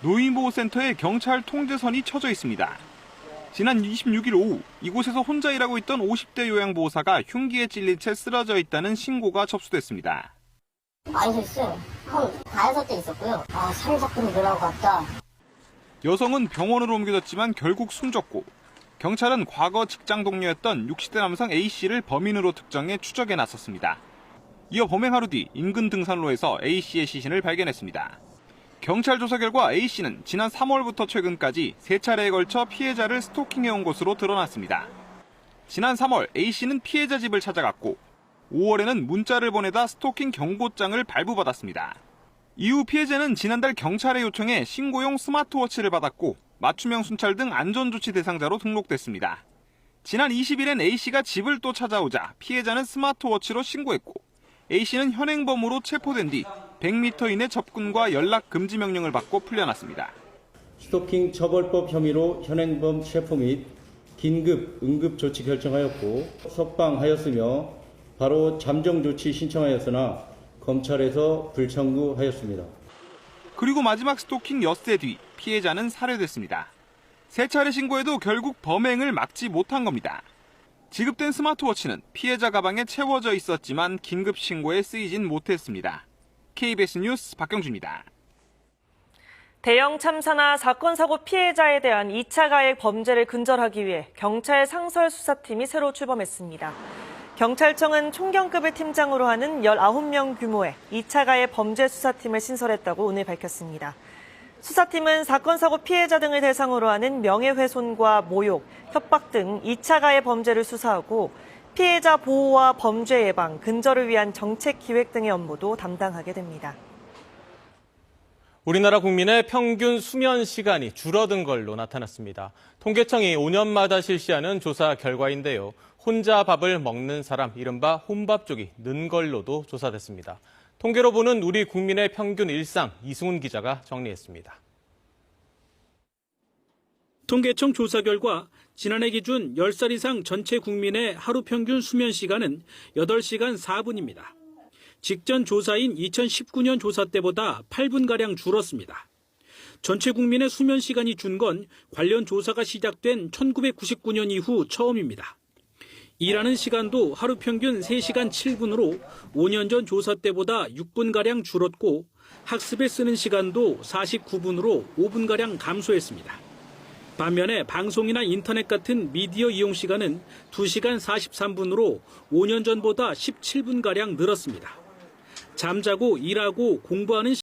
노인보호센터에 경찰 통제선이 쳐져 있습니다. 지난 26일 오후 이곳에서 혼자 일하고 있던 50대 요양보호사가 흉기에 찔린 채 쓰러져 있다는 신고가 접수됐습니다. 많이 했어요. 한 5-6대 있었고요. 3-4분이 늘어나고 갔다. 여성은 병원으로 옮겨졌지만 결국 숨졌고 경찰은 과거 직장 동료였던 60대 남성 A씨를 범인으로 특정해 추적에 나섰습니다. 이어 범행 하루 뒤 인근 등산로에서 A씨의 시신을 발견했습니다. 경찰 조사 결과 A씨는 지난 3월부터 최근까지 3차례에 걸쳐 피해자를 스토킹해온 것으로 드러났습니다. 지난 3월 A씨는 피해자 집을 찾아갔고 5월에는 문자를 보내다 스토킹 경고장을 발부받았습니다. 이후 피해자는 지난달 경찰에 요청해 신고용 스마트워치를 받았고 맞춤형 순찰 등 안전조치 대상자로 등록됐습니다. 지난 20일엔 A씨가 집을 또 찾아오자 피해자는 스마트워치로 신고했고 A씨는 현행범으로 체포된 뒤 100m 이내 접근과 연락 금지 명령을 받고 풀려났습니다. 스토킹 처벌법 혐의로 현행범 체포 및 긴급 응급조치 결정하였고 석방하였으며 바로 잠정조치 신청하였으나 검찰에서 불청구하였습니다. 그리고 마지막 스토킹 엿새 뒤 피해자는 살해됐습니다. 3차례 신고해도 결국 범행을 막지 못한 겁니다. 지급된 스마트워치는 피해자 가방에 채워져 있었지만 긴급 신고에 쓰이진 못했습니다. KBS 뉴스 박경주입니다. 대형 참사나 사건 사고 피해자에 대한 2차 가해 범죄를 근절하기 위해 경찰 상설 수사팀이 새로 출범했습니다. 경찰청은 총경급의 팀장으로 하는 19명 규모의 2차 가해 범죄 수사팀을 신설했다고 오늘 밝혔습니다. 수사팀은 사건 사고 피해자 등을 대상으로 하는 명예훼손과 모욕, 협박 등 2차 가해 범죄를 수사하고 피해자 보호와 범죄 예방, 근절을 위한 정책 기획 등의 업무도 담당하게 됩니다. 우리나라 국민의 평균 수면 시간이 줄어든 걸로 나타났습니다. 통계청이 5년마다 실시하는 조사 결과인데요. 혼자 밥을 먹는 사람, 이른바 혼밥족이 는 걸로도 조사됐습니다. 통계로 보는 우리 국민의 평균 일상, 이승훈 기자가 정리했습니다. 통계청 조사 결과 지난해 기준 10살 이상 전체 국민의 하루 평균 수면 시간은 8시간 4분입니다. 직전 조사인 2019년 조사 때보다 8분가량 줄었습니다. 전체 국민의 수면 시간이 준 건 관련 조사가 시작된 1999년 이후 처음입니다. 일하는 시간도 하루 평균 3시간 7분으로 5년 전 조사 때보다 6분가량 줄었고 학습에 쓰는 시간도 49분으로 5분가량 감소했습니다. 반면에 방송이나 인터넷 같은 미디어 이용 시간은 2시간 43분으로 5년 전보다 17분가량 늘었습니다. 잠자고 일하고 공부하는